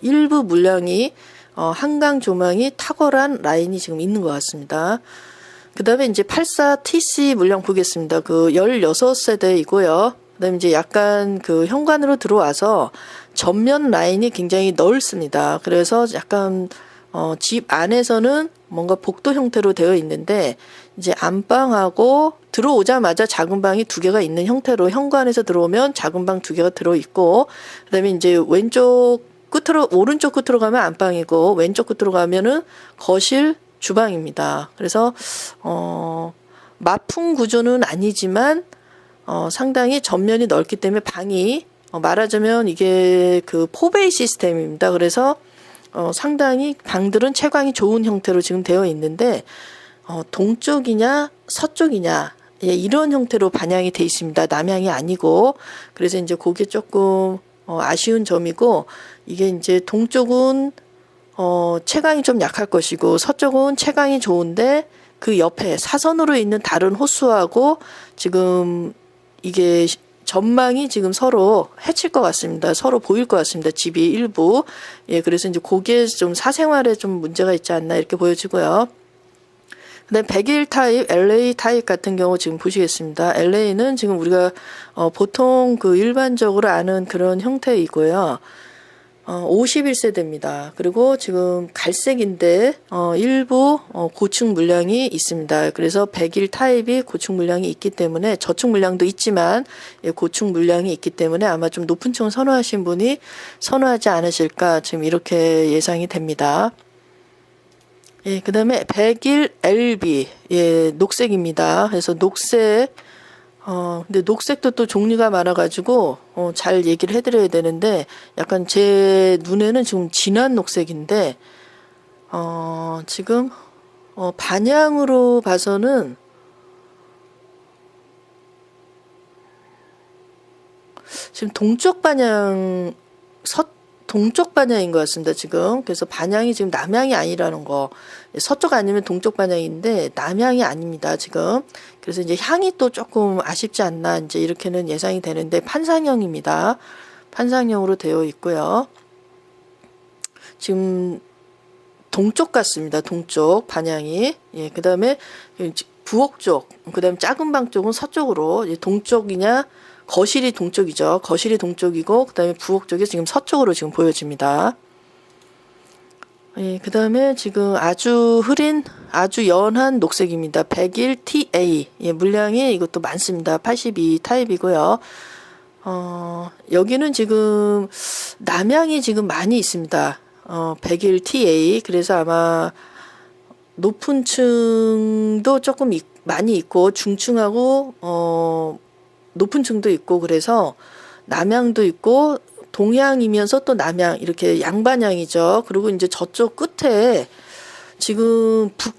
일부 물량이 한강 조망이 탁월한 라인이 지금 있는 것 같습니다. 그 다음에 이제 84TC 물량 보겠습니다. 그 16세대이고요. 그 다음에 이제 약간 그 현관으로 들어와서 전면 라인이 굉장히 넓습니다. 그래서 약간 집 안에서는 뭔가 복도 형태로 되어 있는데 이제 안방하고 들어오자마자 작은 방이 2개가 있는 형태로 현관에서 들어오면 작은 방 2개가 들어있고 그 다음에 이제 왼쪽 끝으로 오른쪽 끝으로 가면 안방이고 왼쪽 끝으로 가면은 거실 주방입니다. 그래서 마풍 구조는 아니지만 상당히 전면이 넓기 때문에 방이 말하자면 이게 그 포베이 시스템입니다. 그래서 상당히 방들은 채광이 좋은 형태로 지금 되어 있는데 동쪽이냐 서쪽이냐 예, 이런 형태로 반향이 돼 있습니다. 남향이 아니고 그래서 이제 그게 조금 아쉬운 점이고 이게 이제 동쪽은 채광이 좀 약할 것이고 서쪽은 채광이 좋은데 그 옆에 사선으로 있는 다른 호수하고 지금 이게 전망이 지금 서로 해칠 것 같습니다. 서로 보일 것 같습니다. 집이 일부. 예, 그래서 이제 그게 좀 사생활에 좀 문제가 있지 않나 이렇게 보여지고요. 그다음에 101 타입, LA 타입 같은 경우 지금 보시겠습니다. LA는 지금 우리가 보통 그 일반적으로 아는 그런 형태이고요. 51세대입니다. 그리고 지금 갈색인데 일부 고층 물량이 있습니다. 그래서 101 타입이 고층 물량이 있기 때문에 저층 물량도 있지만 고층 물량이 있기 때문에 아마 좀 높은 층을 선호하신 분이 선호하지 않으실까 지금 이렇게 예상이 됩니다. 예, 그다음에 101 LB 예, 녹색입니다. 그래서 녹색 근데 녹색도 또 종류가 많아가지고, 잘 얘기를 해드려야 되는데, 약간 제 눈에는 지금 진한 녹색인데, 지금, 반향으로 봐서는, 지금 동쪽 반향, 동쪽 반향인 것 같습니다, 지금. 그래서 반향이 지금 남향이 아니라는 거. 서쪽 아니면 동쪽 반향인데, 남향이 아닙니다, 지금. 그래서 이제 향이 또 조금 아쉽지 않나, 이제 이렇게는 예상이 되는데, 판상형입니다. 판상형으로 되어 있고요. 지금, 동쪽 같습니다, 동쪽 반향이. 예, 그 다음에 부엌 쪽, 그 다음에 작은 방 쪽은 서쪽으로, 동쪽이냐, 거실이 동쪽이죠. 거실이 동쪽이고 그다음에 부엌 쪽이 지금 서쪽으로 지금 보여집니다. 예, 그다음에 지금 아주 흐린 아주 연한 녹색입니다. 101 TA. 예, 물량이 이것도 많습니다. 82 타입이고요. 여기는 지금 남향이 지금 많이 있습니다. 101 TA. 그래서 아마 높은 층도 조금 많이 있고 중층하고 높은 층도 있고 그래서 남향도 있고 동향이면서 또 남향 이렇게 양방향이죠. 그리고 이제 저쪽 끝에 지금 북,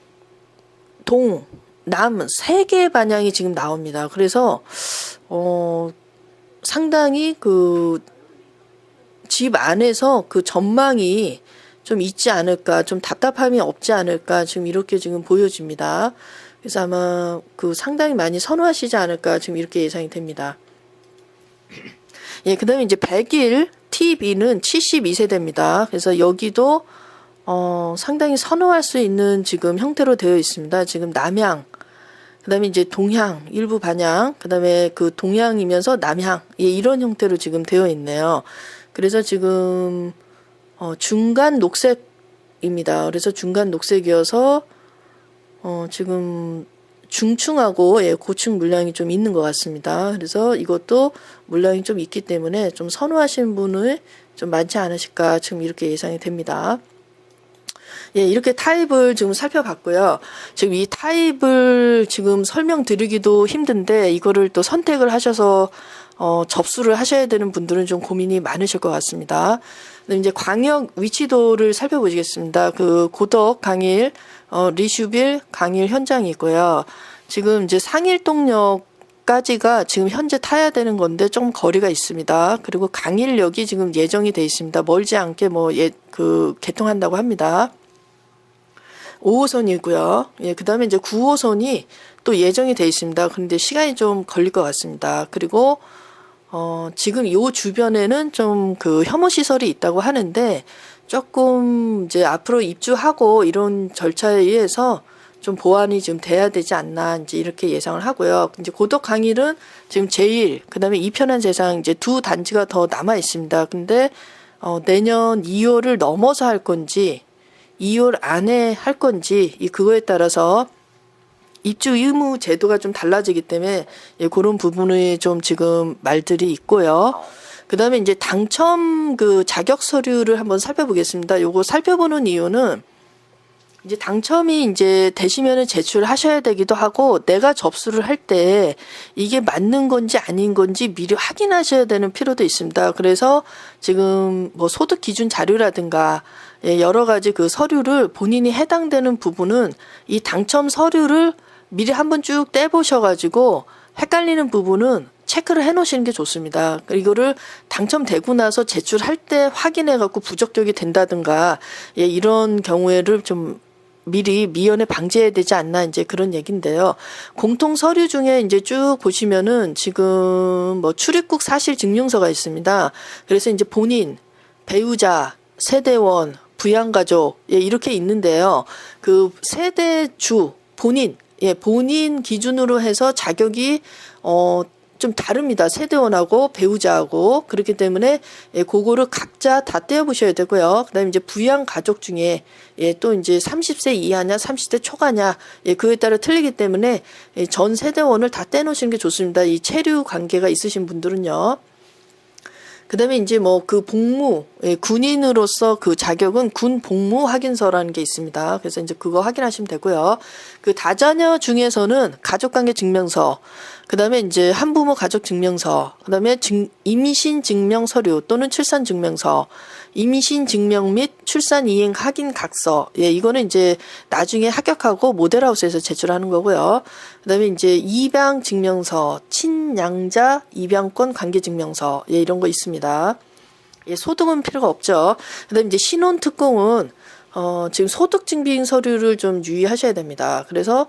동, 남 세 개의 반향이 지금 나옵니다. 그래서 상당히 그 집 안에서 그 전망이 좀 있지 않을까, 좀 답답함이 없지 않을까, 지금 이렇게 지금 보여집니다. 그래서 아마 그 상당히 많이 선호하시지 않을까, 지금 이렇게 예상이 됩니다. 예, 그 다음에 이제 100일 TV는 72세대입니다. 그래서 여기도, 상당히 선호할 수 있는 지금 형태로 되어 있습니다. 지금 남향, 그 다음에 이제 동향, 일부 반향, 그 다음에 그 동향이면서 남향, 예, 이런 형태로 지금 되어 있네요. 그래서 지금, 중간 녹색입니다. 그래서 중간 녹색이어서, 지금 중층하고, 예, 고층 물량이 좀 있는 것 같습니다. 그래서 이것도 물량이 좀 있기 때문에 좀 선호하시는 분은 좀 많지 않으실까, 지금 이렇게 예상이 됩니다. 예, 이렇게 타입을 지금 살펴봤고요. 지금 이 타입을 지금 설명드리기도 힘든데, 이거를 또 선택을 하셔서, 접수를 하셔야 되는 분들은 좀 고민이 많으실 것 같습니다. 근데 이제 광역 위치도를 살펴보시겠습니다. 그 고덕 강일, 리슈빌 강일 현장이고요. 지금 이제 상일동역까지가 지금 현재 타야 되는 건데 좀 거리가 있습니다. 그리고 강일역이 지금 예정이 돼 있습니다. 멀지 않게 개통한다고 합니다. 5호선이고요. 예, 그 다음에 이제 9호선이 또 예정이 돼 있습니다. 그런데 시간이 좀 걸릴 것 같습니다. 그리고, 지금 요 주변에는 좀 그 혐오시설이 있다고 하는데 조금 이제 앞으로 입주하고 이런 절차에 의해서 좀 보완이 좀 돼야 되지 않나 이제 이렇게 예상을 하고요. 이제 고덕 강일은 지금 제1, 그 다음에 이편한 세상 이제 두 단지가 더 남아 있습니다. 근데, 내년 2월을 넘어서 할 건지, 2월 안에 할 건지 그거에 따라서 입주 의무 제도가 좀 달라지기 때문에 예, 그런 부분에 좀 지금 말들이 있고요. 그 다음에 이제 당첨 그 자격 서류를 한번 살펴보겠습니다. 요거 살펴보는 이유는 이제 당첨이 이제 되시면은 제출하셔야 되기도 하고 내가 접수를 할 때 이게 맞는 건지 아닌 건지 미리 확인하셔야 되는 필요도 있습니다. 그래서 지금 뭐 소득 기준 자료라든가 예, 여러 가지 그 서류를 본인이 해당되는 부분은 이 당첨 서류를 미리 한번 쭉 떼보셔가지고 헷갈리는 부분은 체크를 해 놓으시는 게 좋습니다. 이거를 당첨되고 나서 제출할 때 확인해갖고 부적격이 된다든가 예, 이런 경우에를 좀 미리 미연에 방지해야 되지 않나 이제 그런 얘기인데요. 공통 서류 중에 이제 쭉 보시면은 지금 뭐 출입국 사실 증명서가 있습니다. 그래서 이제 본인, 배우자, 세대원, 부양가족 예, 이렇게 있는데요. 그 세대주 본인 예, 본인 기준으로 해서 자격이 좀 다릅니다. 세대원하고 배우자하고 그렇기 때문에 예, 그거를 각자 다 떼어보셔야 되고요. 그다음에 이제 부양 가족 중에 예, 또 이제 30세 이하냐 30대 초과냐 예, 그에 따라 틀리기 때문에 예, 전 세대원을 다 떼놓으시는 게 좋습니다. 이 체류 관계가 있으신 분들은요. 그다음에 이제 뭐 그 복무 예, 군인으로서 그 자격은 군 복무 확인서라는 게 있습니다. 그래서 이제 그거 확인하시면 되고요. 그 다자녀 중에서는 가족관계 증명서, 그다음에 이제 한부모 가족 증명서, 그다음에 임신 증명 서류 또는 출산 증명서, 임신 증명 및 출산 이행 확인 각서. 예, 이거는 이제 나중에 합격하고 모델하우스에서 제출하는 거고요. 그다음에 이제 입양 증명서, 친양자 입양권 관계 증명서. 예, 이런 거 있습니다. 예, 소득은 필요가 없죠. 그다음에 이제 신혼 특공은 지금 소득 증빙 서류를 좀 유의하셔야 됩니다. 그래서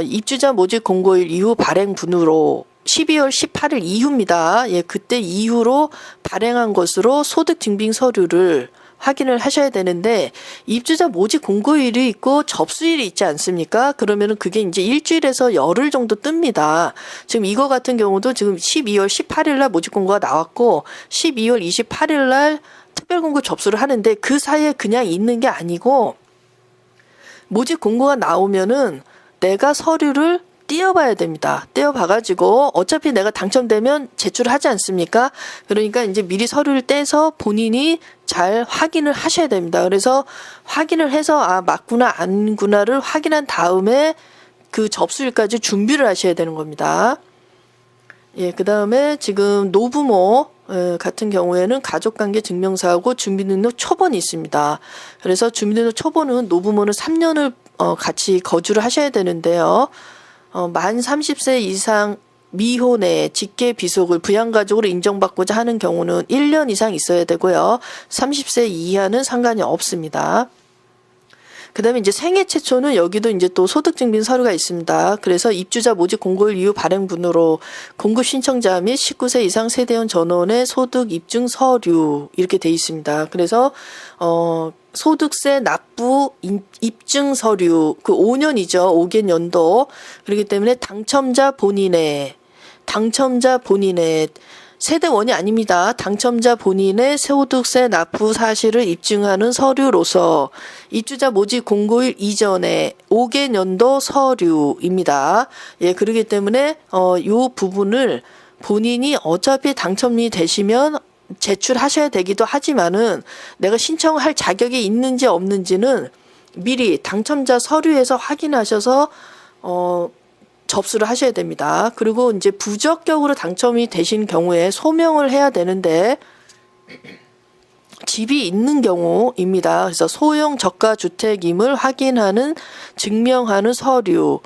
입주자 모집 공고일 이후 발행분으로 12월 18일 이후입니다. 예, 그때 이후로 발행한 것으로 소득 증빙 서류를 확인을 하셔야 되는데 입주자 모집 공고일이 있고 접수일이 있지 않습니까? 그러면은 그게 이제 일주일에서 열흘 정도 뜹니다. 지금 이거 같은 경우도 지금 12월 18일 날 모집 공고가 나왔고 12월 28일 날 특별 공고 접수를 하는데 그 사이에 그냥 있는 게 아니고 모집 공고가 나오면은 내가 서류를 띄어봐야 됩니다. 띄어봐가지고 어차피 내가 당첨되면 제출하지 않습니까? 그러니까 이제 미리 서류를 떼서 본인이 잘 확인을 하셔야 됩니다. 그래서 확인을 해서 아 맞구나 아니구나를 확인한 다음에 그 접수일까지 준비를 하셔야 되는 겁니다. 예, 그 다음에 지금 노부모 같은 경우에는 가족관계 증명서하고 주민등록 초본이 있습니다. 그래서 주민등록 초본은 노부모는 3년을 같이 거주를 하셔야 되는데요. 만 30세 이상 미혼의 직계 비속을 부양가족으로 인정받고자 하는 경우는 1년 이상 있어야 되고요. 30세 이하는 상관이 없습니다. 그 다음에 이제 생애 최초는 여기도 이제 또 소득증빙 서류가 있습니다. 그래서 입주자 모집 공고일 이후 발행분으로 공급 신청자 및 19세 이상 세대원 전원의 소득 입증 서류 이렇게 돼 있습니다. 그래서 소득세 납부 입증 서류 그 5년이죠. 5개 연도. 그렇기 때문에 당첨자 본인의 세대원이 아닙니다. 당첨자 본인의 소득세 납부 사실을 입증하는 서류로서 입주자 모집 공고일 이전에 5개 연도 서류입니다. 예, 그렇기 때문에 요 부분을 본인이 어차피 당첨이 되시면 제출하셔야 되기도 하지만은 내가 신청할 자격이 있는지 없는지는 미리 당첨자 서류에서 확인하셔서 접수를 하셔야 됩니다. 그리고 이제 부적격으로 당첨이 되신 경우에 소명을 해야 되는데 집이 있는 경우입니다. 그래서 소형 저가 주택임을 확인하는 증명하는 서류,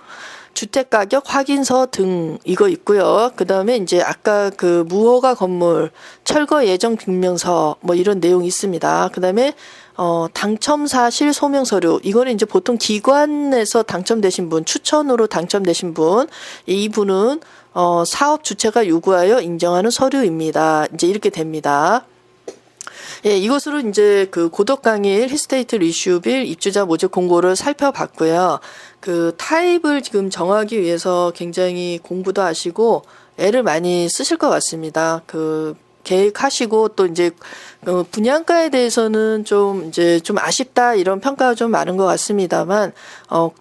주택가격 확인서 등 이거 있고요. 그 다음에 이제 아까 그 무허가 건물 철거 예정 증명서 뭐 이런 내용이 있습니다. 그 다음에 당첨 사실 소명 서류 이거는 이제 보통 기관에서 당첨되신 분 추천으로 당첨되신 분 이분은 사업 주체가 요구하여 인정하는 서류입니다. 이제 이렇게 됩니다. 예, 이것으로 이제 그 고덕강일 힐스테이트 리슈빌 입주자 모집 공고를 살펴봤고요. 그 타입을 지금 정하기 위해서 굉장히 공부도 하시고 애를 많이 쓰실 것 같습니다. 그 계획하시고 또 이제 분양가에 대해서는 좀 이제 좀 아쉽다 이런 평가가 좀 많은 것 같습니다만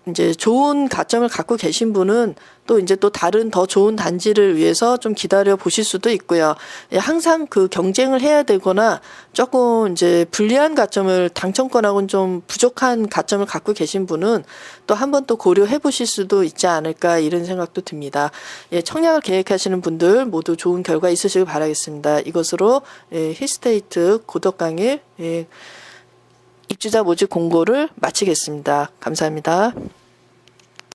이제 좋은 가점을 갖고 계신 분은 또 이제 또 다른 더 좋은 단지를 위해서 좀 기다려 보실 수도 있고요. 예, 항상 그 경쟁을 해야 되거나 조금 이제 불리한 가점을 당첨권하고는 좀 부족한 가점을 갖고 계신 분은 또 한 번 또 고려해 보실 수도 있지 않을까 이런 생각도 듭니다. 예, 청약을 계획하시는 분들 모두 좋은 결과 있으시길 바라겠습니다. 이것으로 힐스테이트 고덕강일 입주자 모집 공고를 마치겠습니다. 감사합니다.